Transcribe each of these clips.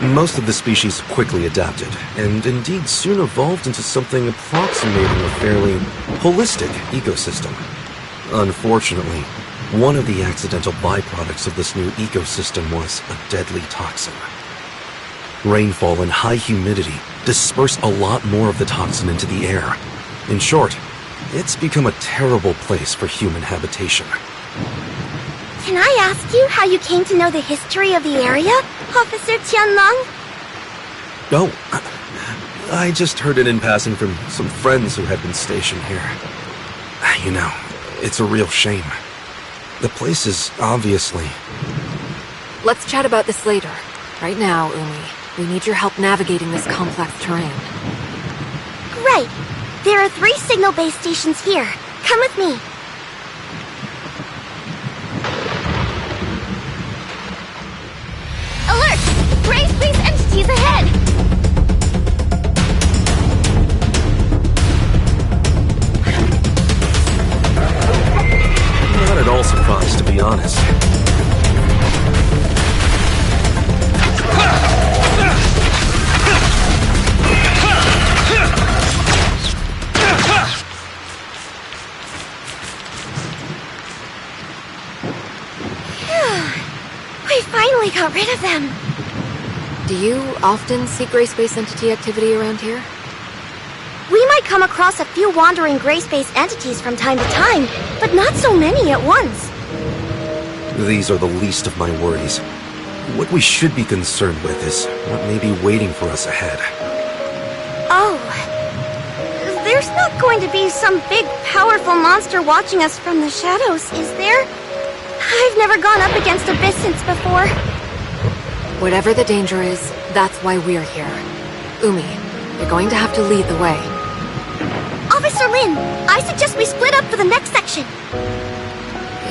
Most of the species quickly adapted, and indeed soon evolved into something approximating a fairly holistic ecosystem. Unfortunately, one of the accidental byproducts of this new ecosystem was a deadly toxin. Rainfall and high humidity disperse a lot more of the toxin into the air. In short, it's become a terrible place for human habitation. Can I ask you how you came to know the history of the area, Officer Tianlong? Oh, I just heard it in passing from some friends who had been stationed here. You know, it's a real shame. The place is obviously... Let's chat about this later. Right now, Umi, we need your help navigating this complex terrain. Right. There are 3 signal base stations here. Come with me. Alert! Gray space entities ahead! Not at all surprised, to be honest. We finally got rid of them. Do you often see gray space entity activity around here? We might come across a few wandering gray space entities from time to time, but not so many at once. These are the least of my worries. What we should be concerned with is what may be waiting for us ahead. Oh. There's not going to be some big, powerful monster watching us from the shadows, is there? I've never gone up against Abyssins before. Whatever the danger is, that's why we're here. Umi, you're going to have to lead the way. Officer Lin, I suggest we split up for the next section.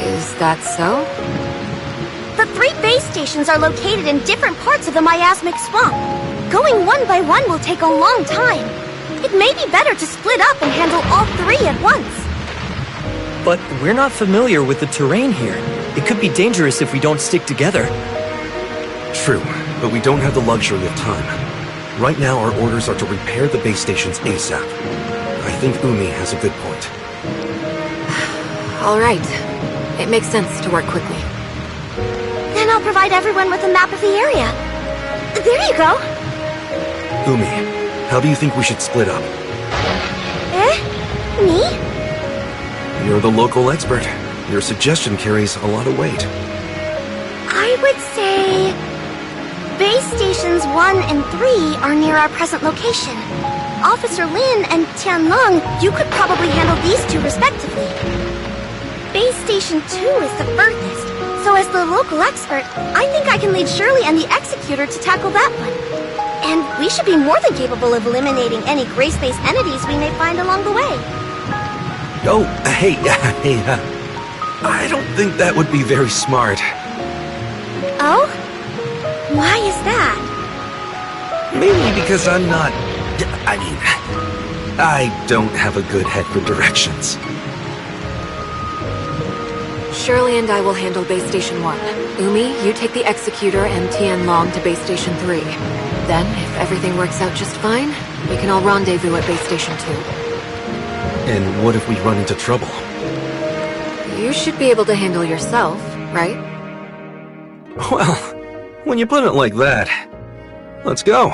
Is that so? The 3 base stations are located in different parts of the miasmic swamp. Going one by one will take a long time. It may be better to split up and handle all 3 at once. But we're not familiar with the terrain here. It could be dangerous if we don't stick together. True, but we don't have the luxury of time. Right now, our orders are to repair the base stations ASAP. I think Umi has a good point. All right. It makes sense to work quickly. Then I'll provide everyone with a map of the area. There you go. Umi, how do you think we should split up? Me? You're the local expert. Your suggestion carries a lot of weight. I would say... Base stations 1 and 3 are near our present location. Officer Lin and Tianlong, you could probably handle these 2 respectively. Base station 2 is the furthest, so as the local expert, I think I can lead Shirley and the Executor to tackle that one. And we should be more than capable of eliminating any gray space entities we may find along the way. Oh, hey, I don't think that would be very smart. Oh? Why is that? Mainly because I don't have a good head for directions. Shirley and I will handle base station 1. Umi, you take the Executor and Tianlong to base station 3. Then, if everything works out just fine, we can all rendezvous at base station 2. And what if we run into trouble? You should be able to handle yourself, right? Well, when you put it like that, let's go.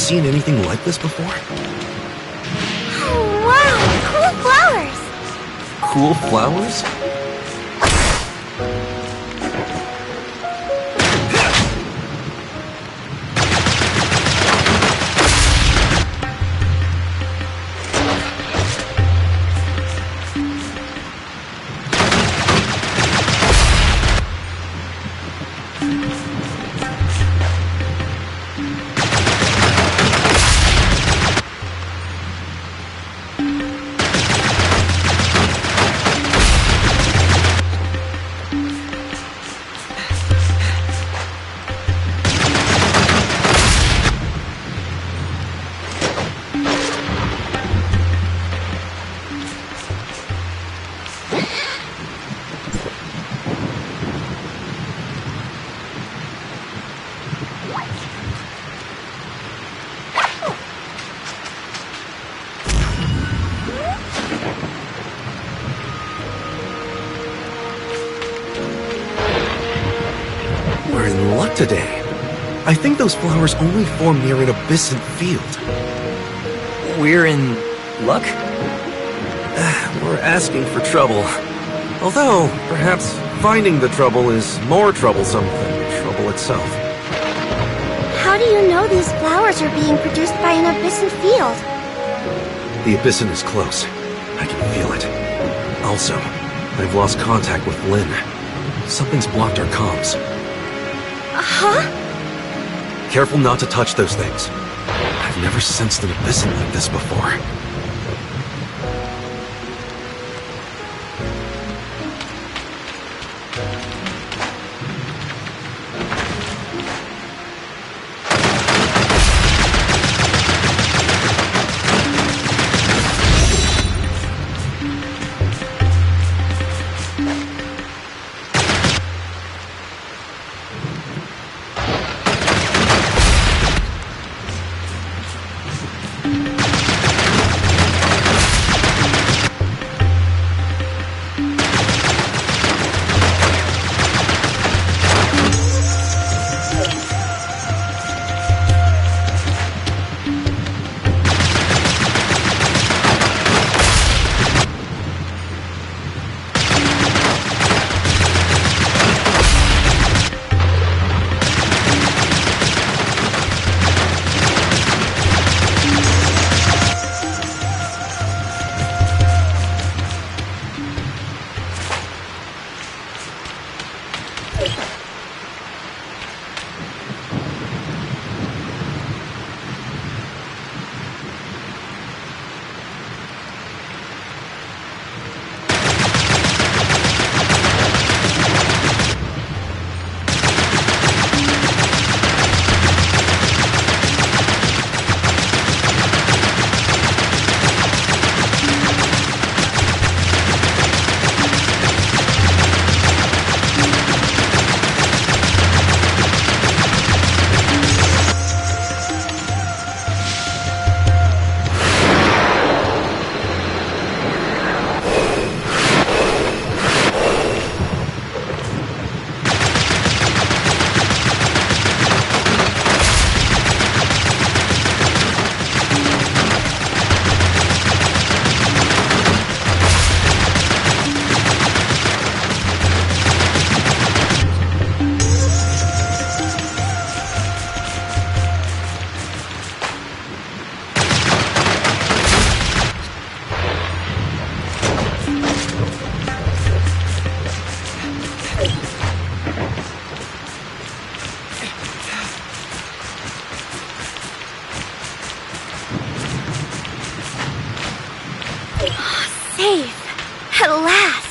seen anything like this before? Oh, wow! Cool flowers! Cool flowers? We're in luck today. I think those flowers only form near an abyssal field. We're in luck? We're asking for trouble. Although, perhaps finding the trouble is more troublesome than trouble itself. How do you know these flowers are being produced by an abyssal field? The abyssin is close. I can feel it. Also, I've lost contact with Lynn. Something's blocked our comms. Huh? Careful not to touch those things. I've never sensed an abyssin like this before. Safe. At last.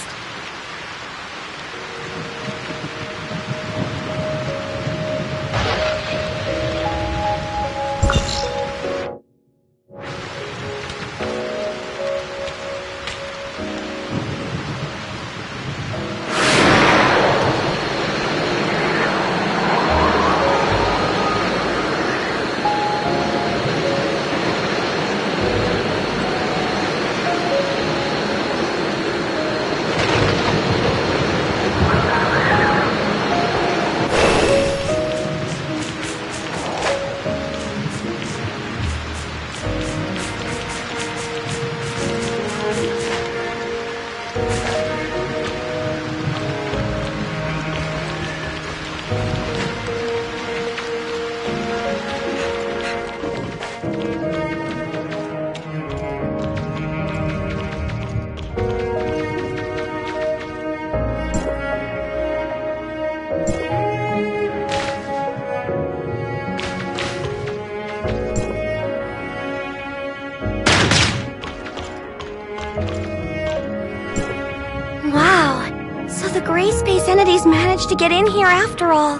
the gray space entities managed to get in here after all.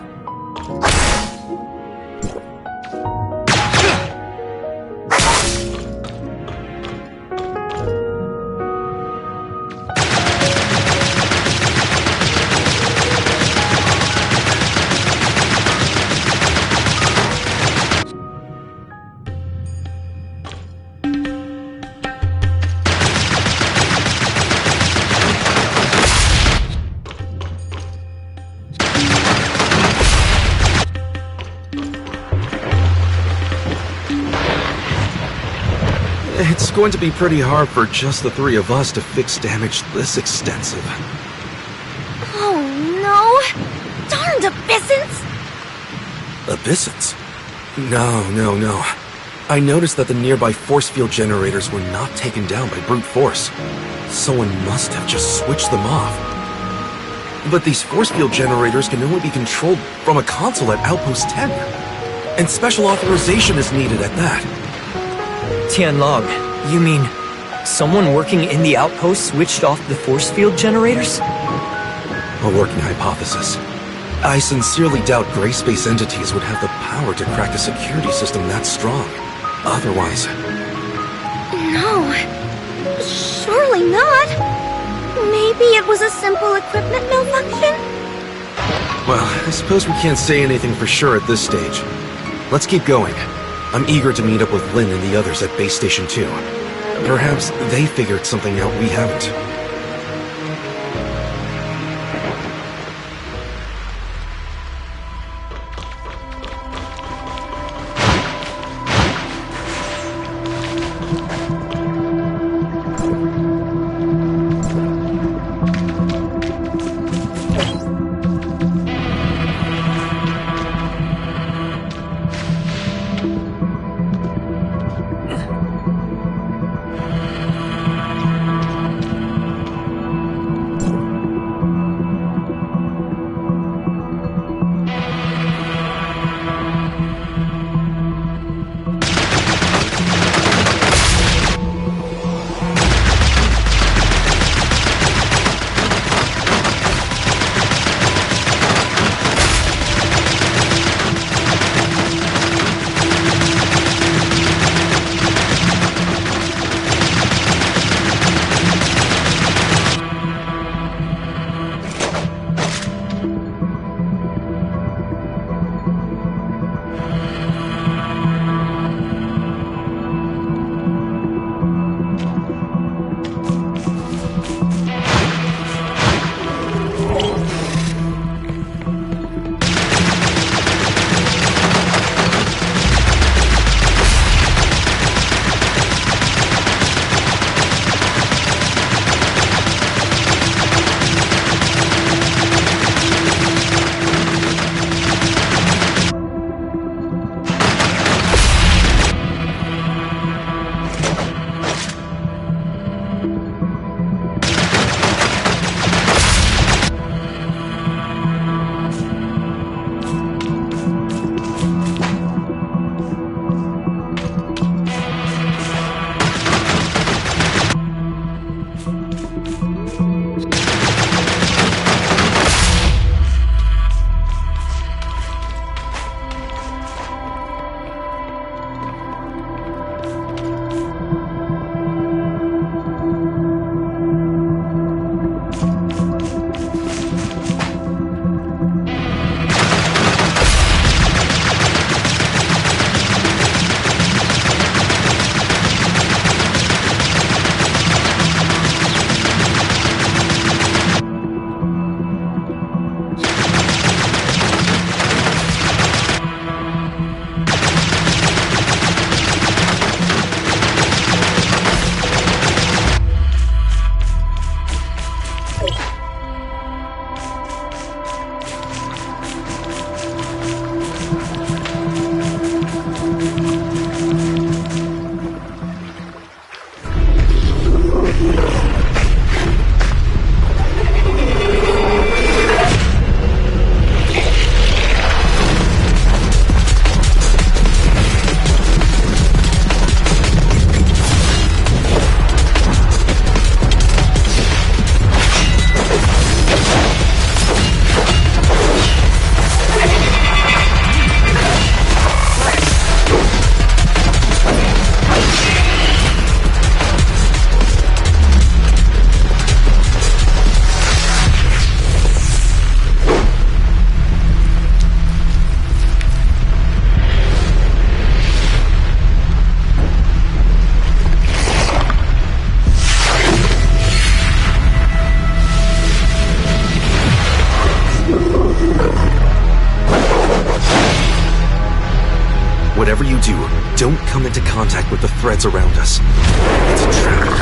It's going to be pretty hard for just the three of us to fix damage this extensive. Oh no! Darned abyssins! Abyssins? No. I noticed that the nearby force field generators were not taken down by brute force. Someone must have just switched them off. But these force field generators can only be controlled from a console at Outpost 10. And special authorization is needed at that. Tianlong, you mean someone working in the outpost switched off the force field generators? A working hypothesis. I sincerely doubt gray space entities would have the power to crack a security system that strong. Otherwise... No. Surely not. Maybe it was a simple equipment malfunction? Well, I suppose we can't say anything for sure at this stage. Let's keep going. I'm eager to meet up with Lin and the others at Base Station 2. Perhaps they figured something out we haven't. whatever you do, don't come into contact with the threads around us. It's a trap.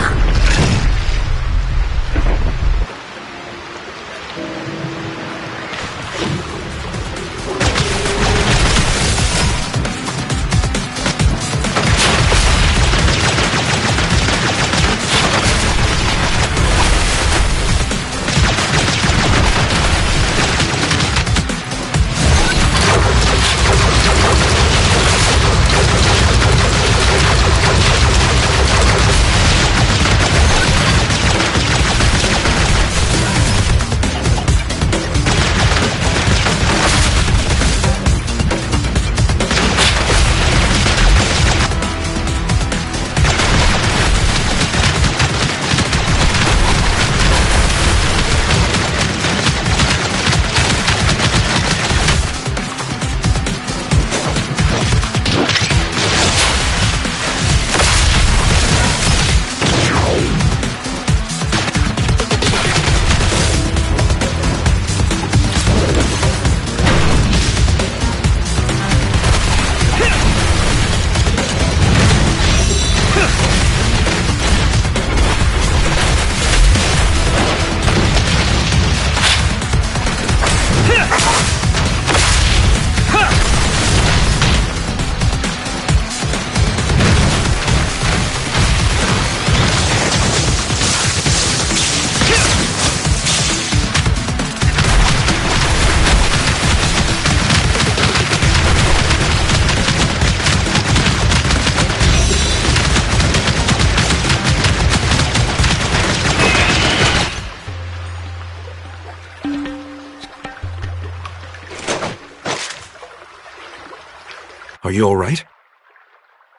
Are you alright?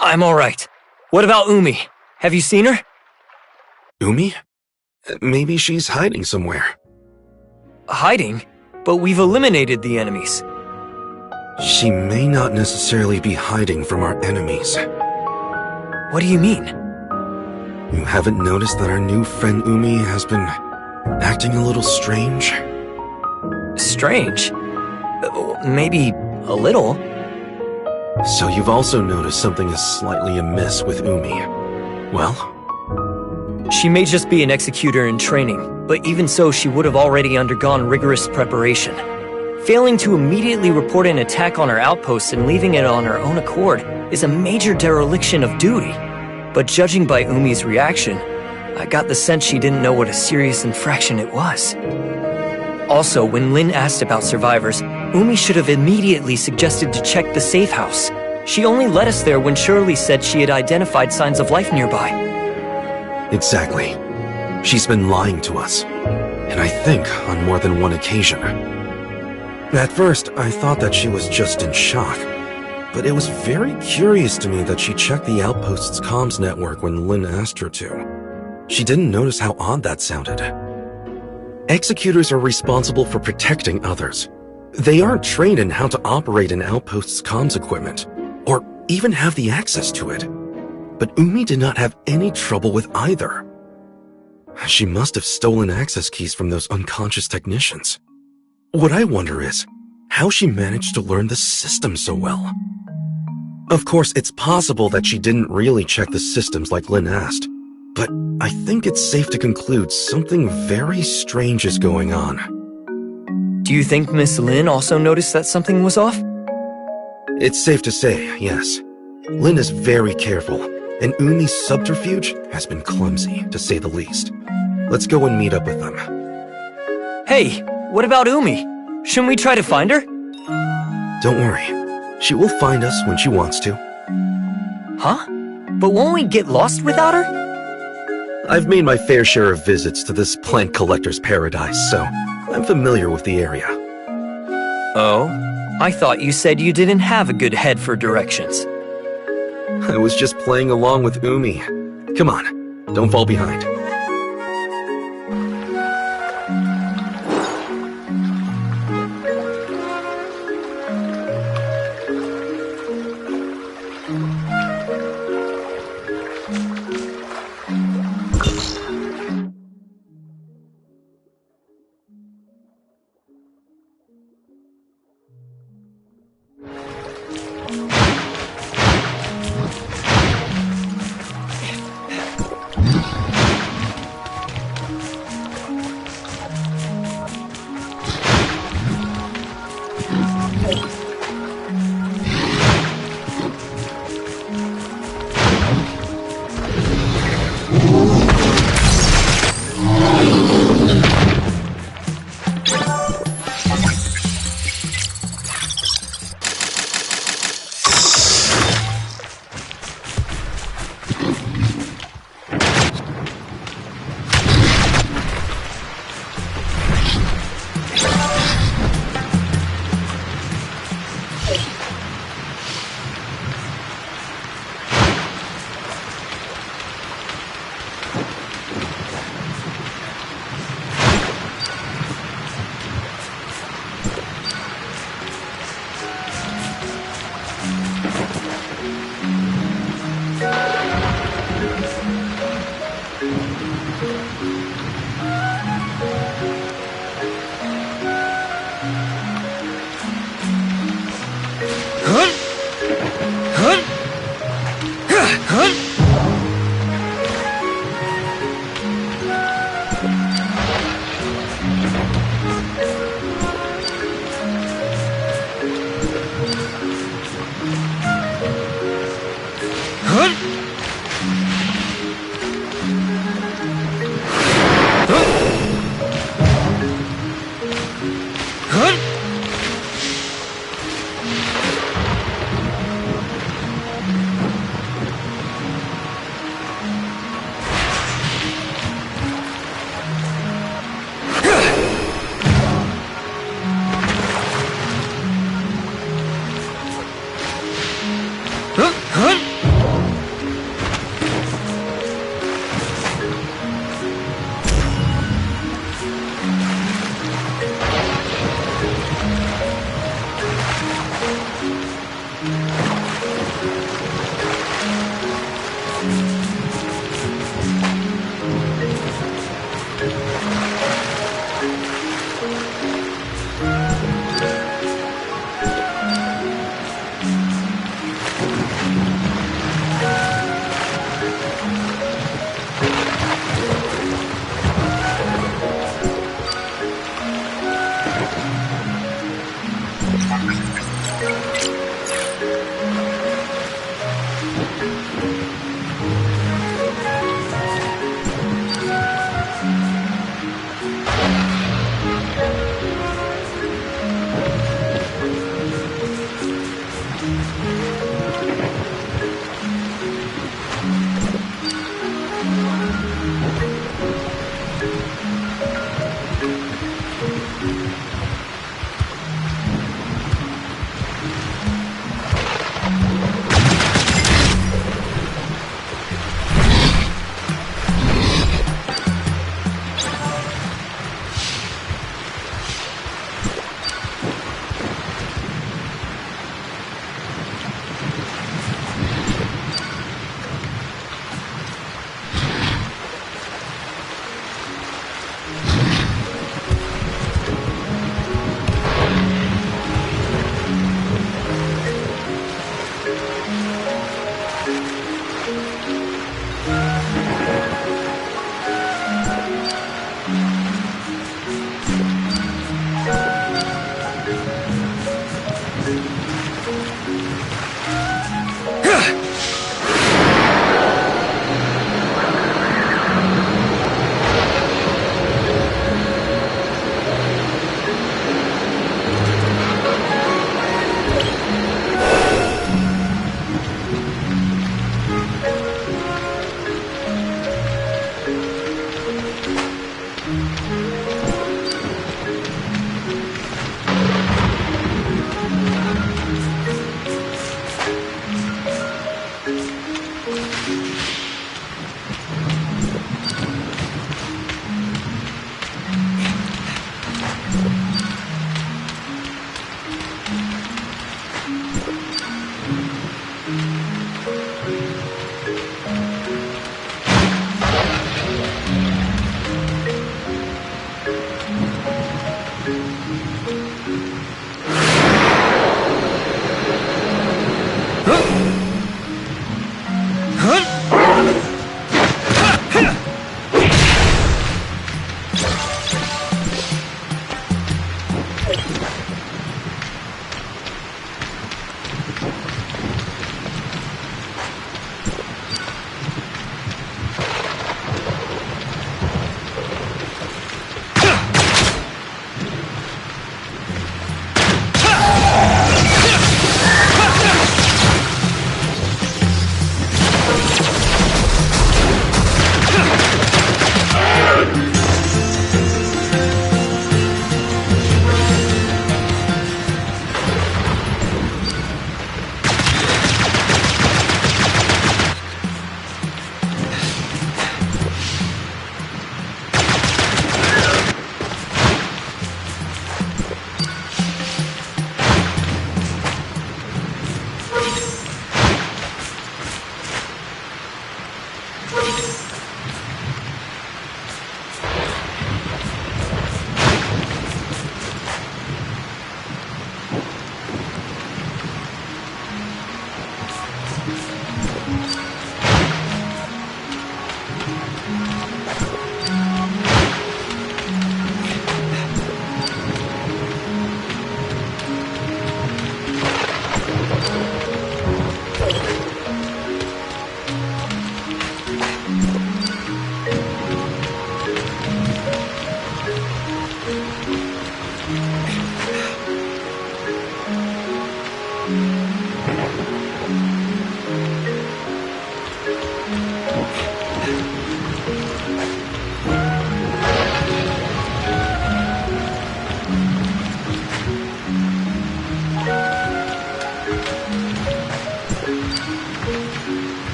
I'm alright. What about Umi? Have you seen her? Umi? Maybe she's hiding somewhere. Hiding? But we've eliminated the enemies. She may not necessarily be hiding from our enemies. What do you mean? You haven't noticed that our new friend Umi has been acting a little strange? Strange? Maybe a little. So you've also noticed something is slightly amiss with Umi. Well? She may just be an executor in training, but even so, she would have already undergone rigorous preparation. Failing to immediately report an attack on her outpost and leaving it on her own accord is a major dereliction of duty. But judging by Umi's reaction, I got the sense she didn't know what a serious infraction it was. Also, when Lin asked about survivors, Umi should have immediately suggested to check the safe house. She only led us there when Shirley said she had identified signs of life nearby. Exactly. She's been lying to us. And I think on more than one occasion. At first, I thought that she was just in shock. But it was very curious to me that she checked the outpost's comms network when Lin asked her to. She didn't notice how odd that sounded. Executors are responsible for protecting others. They aren't trained in how to operate an outpost's comms equipment, or even have the access to it. But Umi did not have any trouble with either. She must have stolen access keys from those unconscious technicians. What I wonder is, how she managed to learn the system so well. Of course, it's possible that she didn't really check the systems like Lin asked, but I think it's safe to conclude something very strange is going on. Do you think Miss Lin also noticed that something was off? It's safe to say, yes. Lin is very careful, and Umi's subterfuge has been clumsy, to say the least. Let's go and meet up with them. Hey, what about Umi? Shouldn't we try to find her? Don't worry. She will find us when she wants to. Huh? But won't we get lost without her? I've made my fair share of visits to this plant collector's paradise, so I'm familiar with the area. Oh? I thought you said you didn't have a good head for directions. I was just playing along with Umi. Come on, don't fall behind.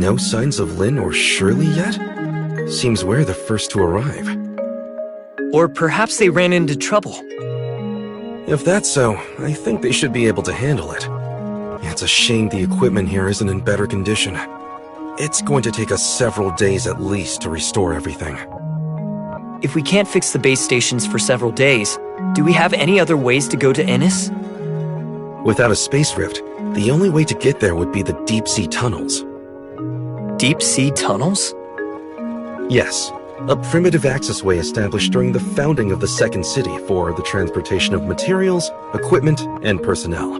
No signs of Lynn or Shirley yet? Seems we're the first to arrive. Or perhaps they ran into trouble. If that's so, I think they should be able to handle it. It's a shame the equipment here isn't in better condition. It's going to take us several days at least to restore everything. If we can't fix the base stations for several days, do we have any other ways to go to Ennis? Without a space rift, the only way to get there would be the deep-sea tunnels. Deep-sea tunnels? Yes, a primitive access way established during the founding of the second city for the transportation of materials, equipment, and personnel.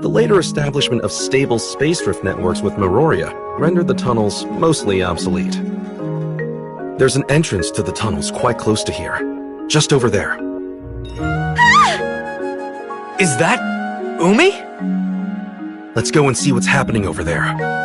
The later establishment of stable space rift networks with Meroria rendered the tunnels mostly obsolete. There's an entrance to the tunnels quite close to here, just over there. Is that Umi? Let's go and see what's happening over there.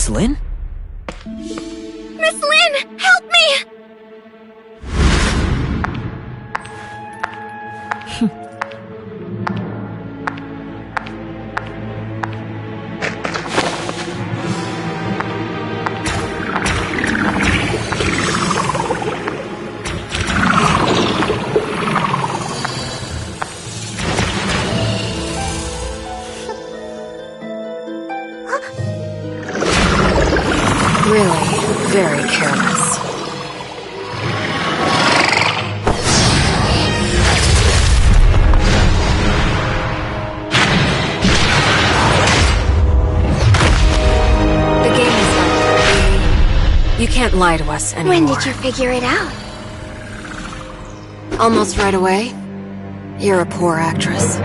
Miss Lin? Miss Lin, help me! Really, very careless. The game is up. You can't lie to us anymore. When did you figure it out? Almost right away. You're a poor actress.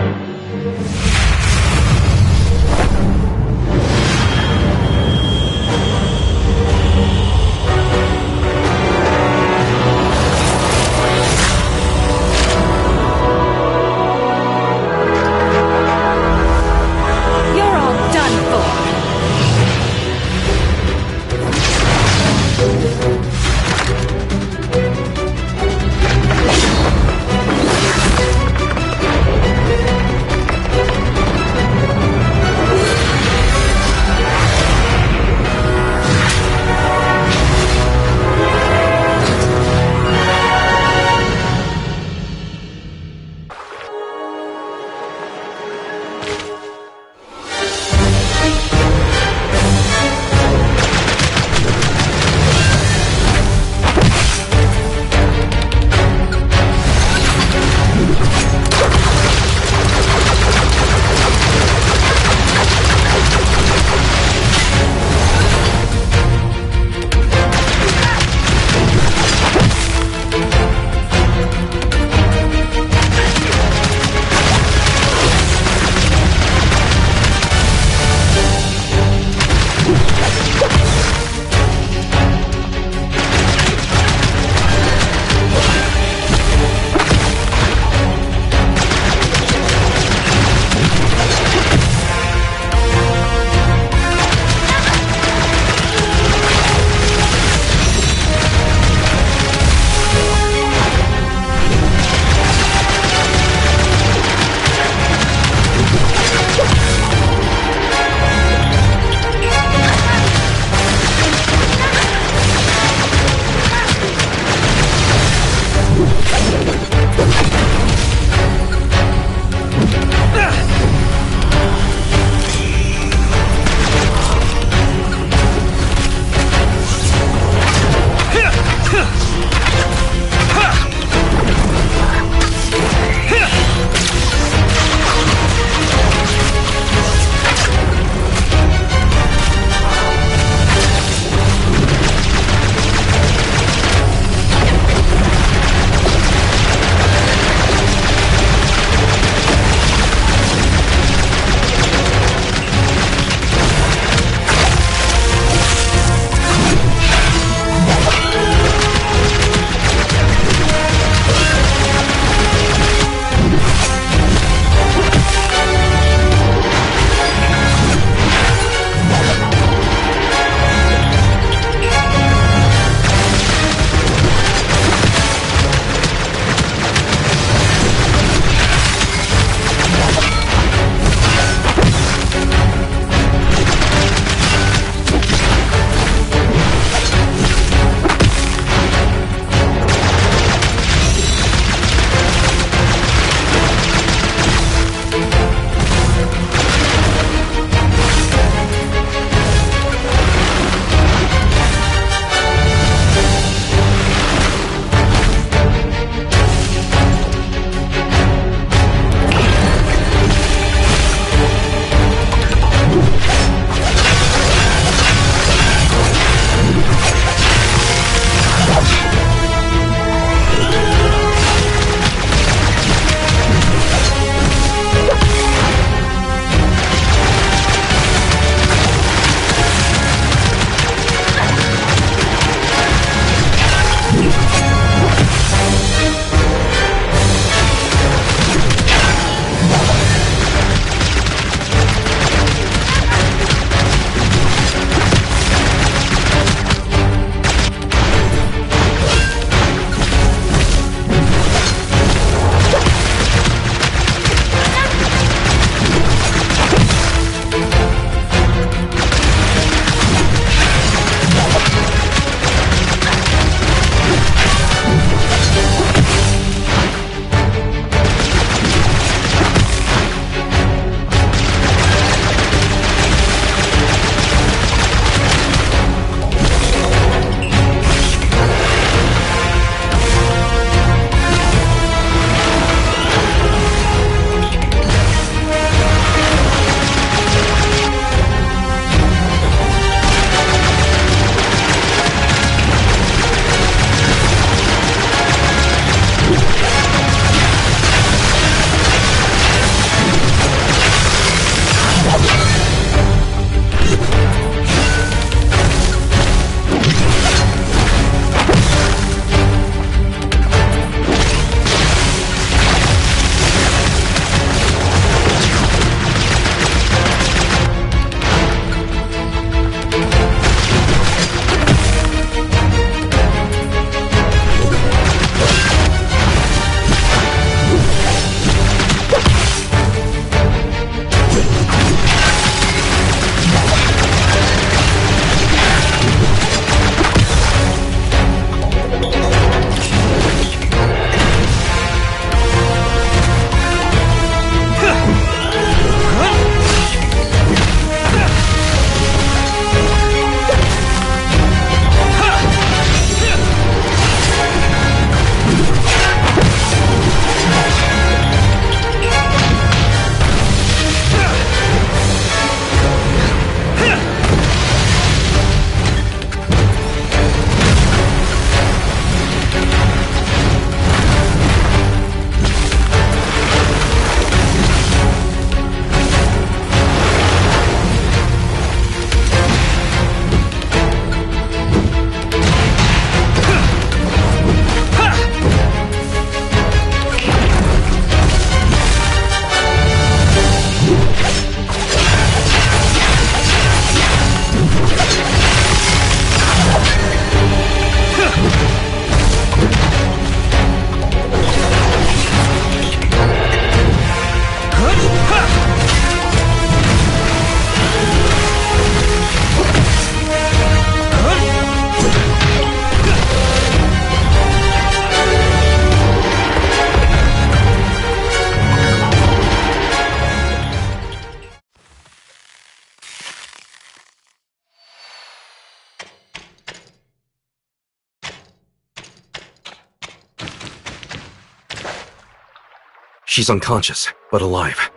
She's unconscious, but alive.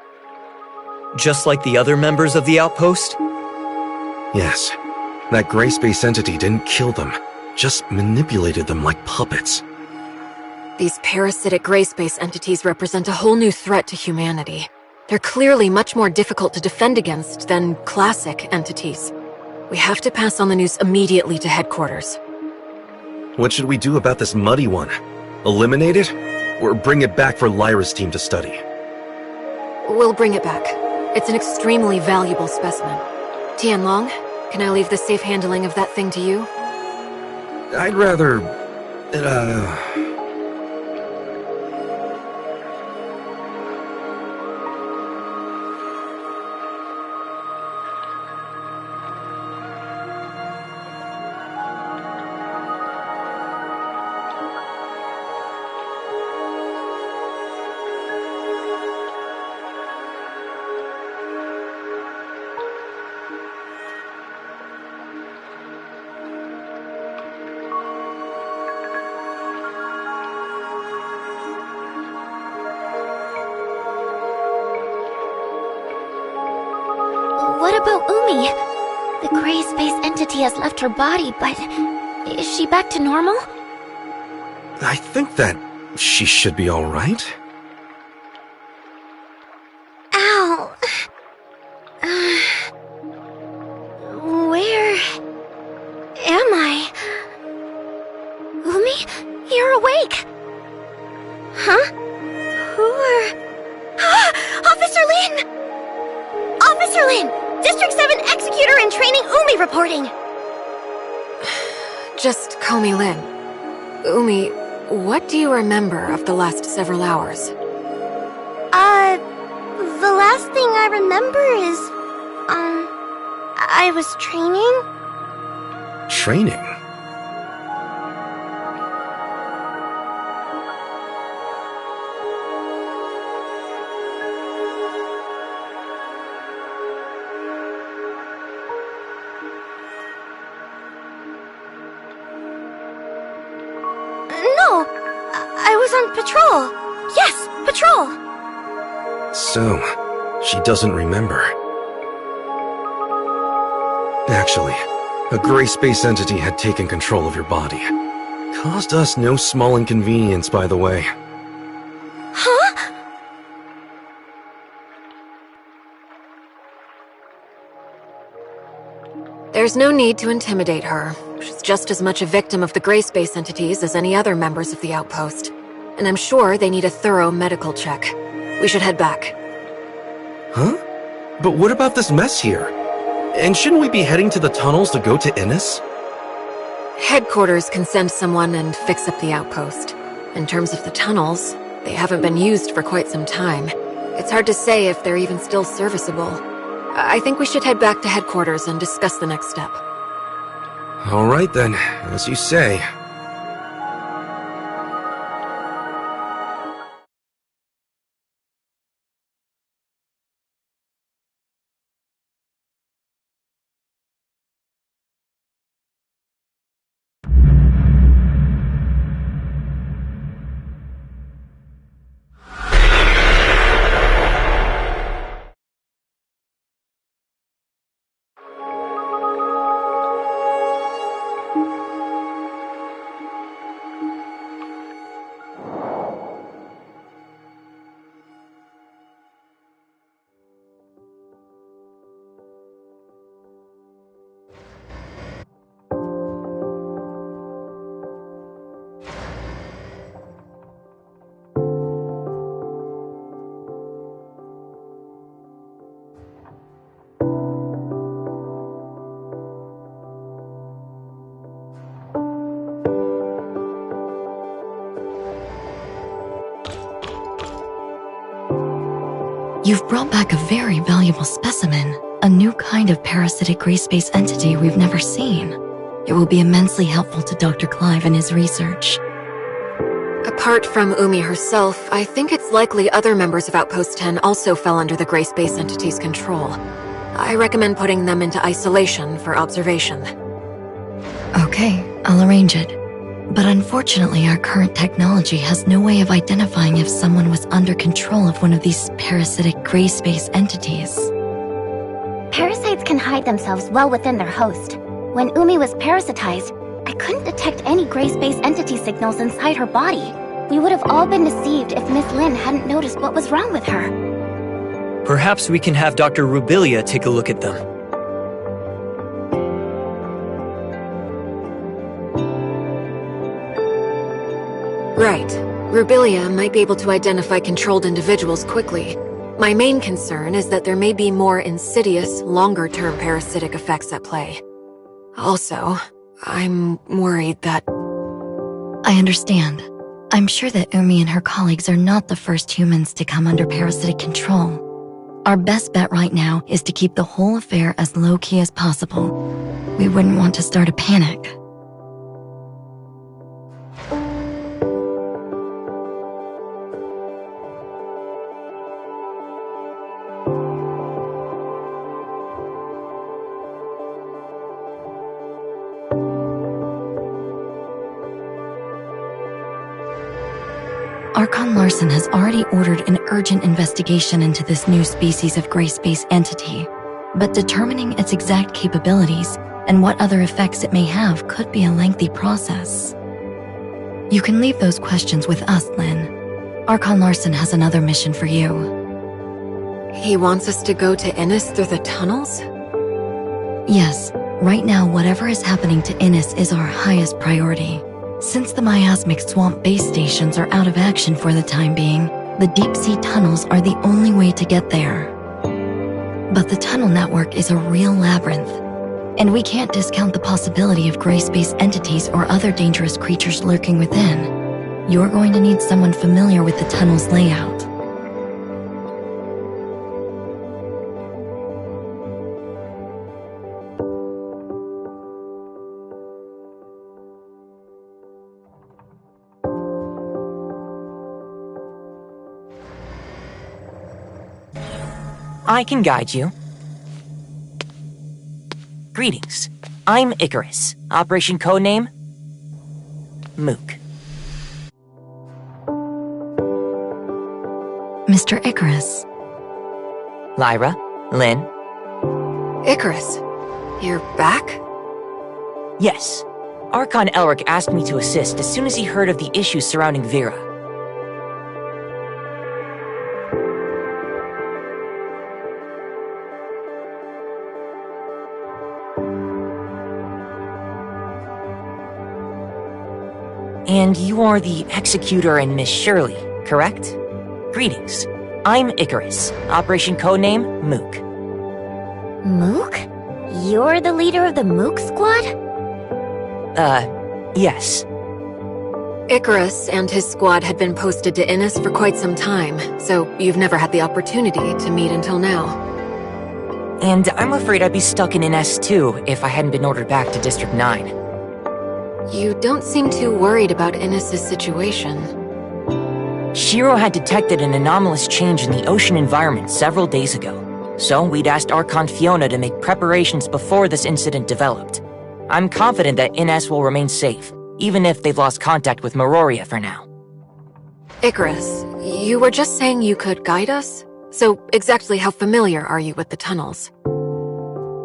Just like the other members of the outpost? Yes. That gray space entity didn't kill them, just manipulated them like puppets. These parasitic gray space entities represent a whole new threat to humanity. They're clearly much more difficult to defend against than classic entities. We have to pass on the news immediately to headquarters. What should we do about this muddy one? Eliminate it? Or bring it back for Lyra's team to study? We'll bring it back. It's an extremely valuable specimen. Tianlong, can I leave the safe handling of that thing to you? I'd rather... What about Umi? The gray space entity has left her body, but is she back to normal? I think that she should be alright. Ow! Where am I? Umi, you're awake! Huh? Who are... Officer Lin! Officer Lin! District 7 Executor in Training Umi reporting! Just call me Lin. Umi, what do you remember of the last several hours? The last thing I remember is, I was training? Training? No, I was on patrol. Yes, patrol. So, she doesn't remember. Actually, a gray space entity had taken control of your body. Caused us no small inconvenience, by the way. Huh? There's no need to intimidate her. She's just as much a victim of the gray space entities as any other members of the outpost. And I'm sure they need a thorough medical check. We should head back. Huh? But what about this mess here? And shouldn't we be heading to the tunnels to go to Innis? Headquarters can send someone and fix up the outpost. In terms of the tunnels, they haven't been used for quite some time. It's hard to say if they're even still serviceable. I think we should head back to headquarters and discuss the next step. Alright then, as you say. You've brought back a very valuable specimen, a new kind of parasitic gray space entity we've never seen. It will be immensely helpful to Dr. Clive in his research. Apart from Umi herself, I think it's likely other members of Outpost 10 also fell under the gray space entity's control. I recommend putting them into isolation for observation. Okay, I'll arrange it. But unfortunately, our current technology has no way of identifying if someone was under control of one of these parasitic gray space entities. Parasites can hide themselves well within their host. When Umi was parasitized, I couldn't detect any gray space entity signals inside her body. We would have all been deceived if Miss Lin hadn't noticed what was wrong with her. Perhaps we can have Dr. Rubilia take a look at them. Right. Rubilia might be able to identify controlled individuals quickly. My main concern is that there may be more insidious, longer-term parasitic effects at play. Also, I'm worried that... I understand. I'm sure that Umi and her colleagues are not the first humans to come under parasitic control. Our best bet right now is to keep the whole affair as low-key as possible. We wouldn't want to start a panic. Archon Larson has already ordered an urgent investigation into this new species of gray space entity, but determining its exact capabilities and what other effects it may have could be a lengthy process. You can leave those questions with us, Lynn. Archon Larson has another mission for you. He wants us to go to Innis through the tunnels? Yes, right now whatever is happening to Innis is our highest priority. Since the miasmic swamp base stations are out of action for the time being, the deep-sea tunnels are the only way to get there. But the tunnel network is a real labyrinth, and we can't discount the possibility of gray space entities or other dangerous creatures lurking within. You're going to need someone familiar with the tunnel's layout. I can guide you. Greetings. I'm Icarus. Operation codename? Mook. Mr. Icarus. Lyra? Lynn? Icarus, you're back? Yes. Archon Elric asked me to assist as soon as he heard of the issues surrounding Vera. And you are the Executor and Miss Shirley, correct? Greetings. I'm Icarus. Operation codename Mook. Mook? You're the leader of the Mook squad? Yes. Icarus and his squad had been posted to Innis for quite some time, so you've never had the opportunity to meet until now. And I'm afraid I'd be stuck in Innis too if I hadn't been ordered back to District 9. You don't seem too worried about Innis' situation. Shiro had detected an anomalous change in the ocean environment several days ago, so we'd asked Archon Fiona to make preparations before this incident developed. I'm confident that Innis will remain safe, even if they've lost contact with Meroria for now. Icarus, you were just saying you could guide us? So exactly how familiar are you with the tunnels?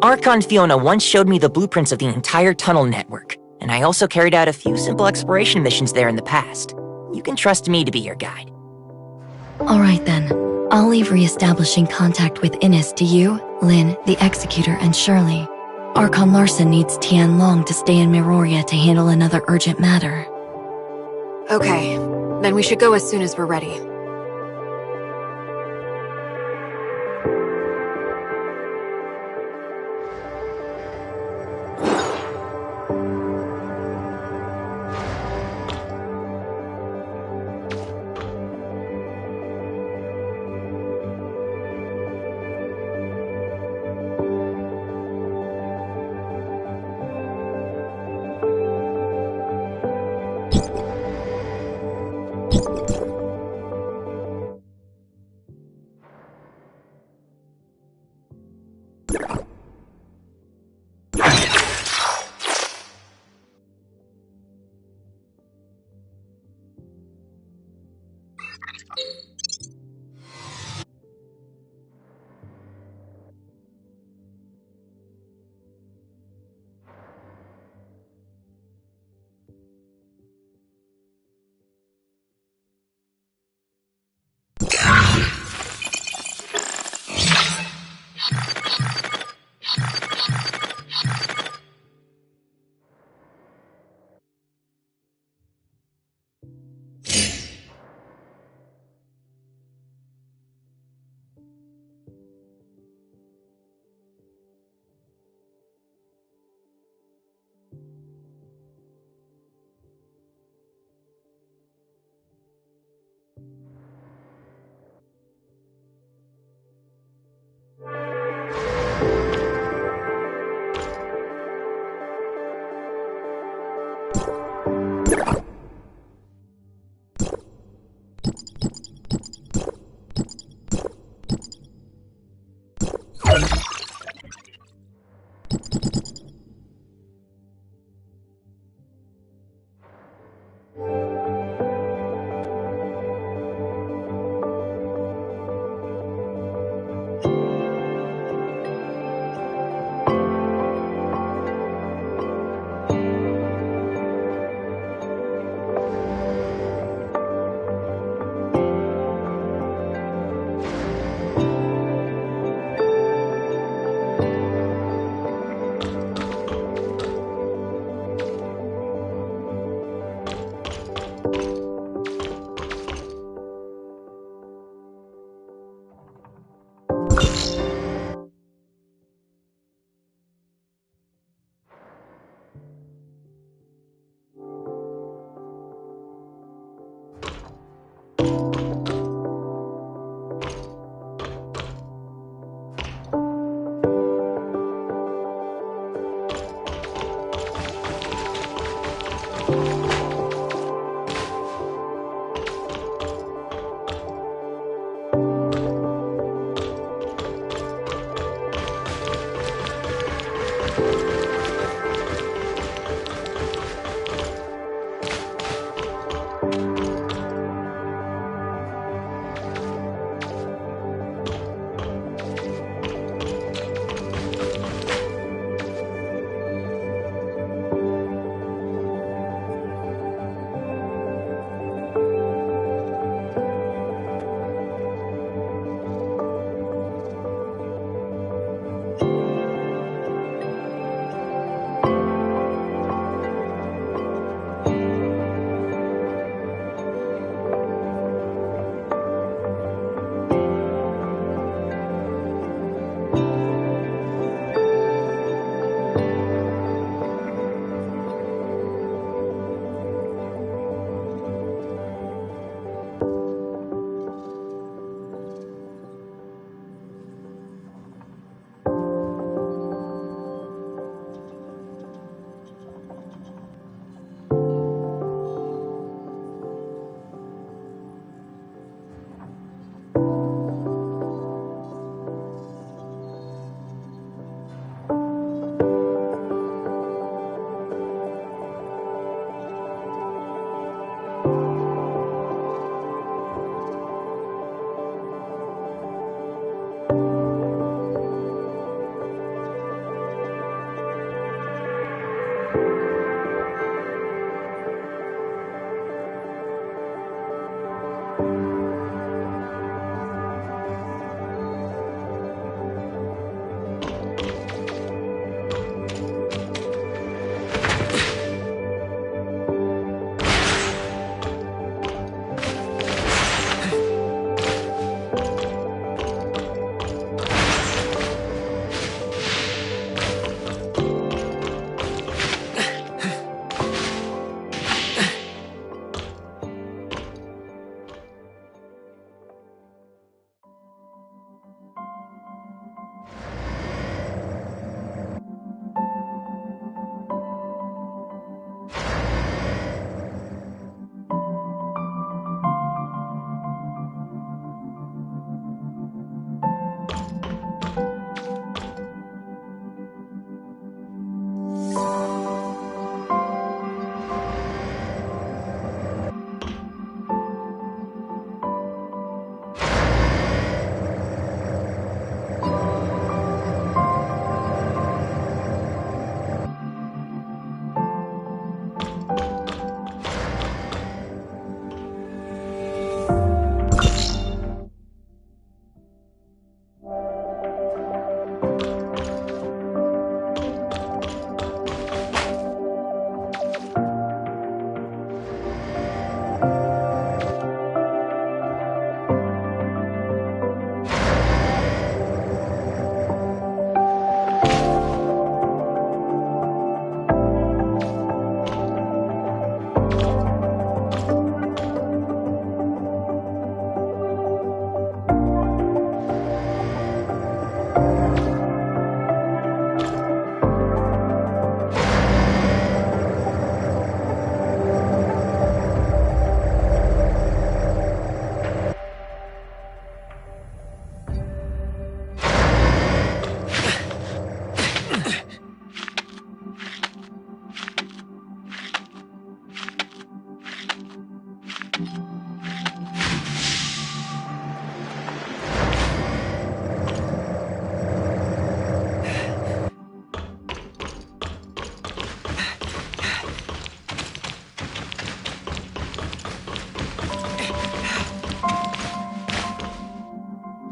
Archon Fiona once showed me the blueprints of the entire tunnel network, and I also carried out a few simple exploration missions there in the past. You can trust me to be your guide. All right then. I'll leave re-establishing contact with Innis to you, Lynn, the Executor, and Shirley. Archon Larson needs Tian Long to stay in Meroria to handle another urgent matter. Okay, then we should go as soon as we're ready.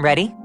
Ready?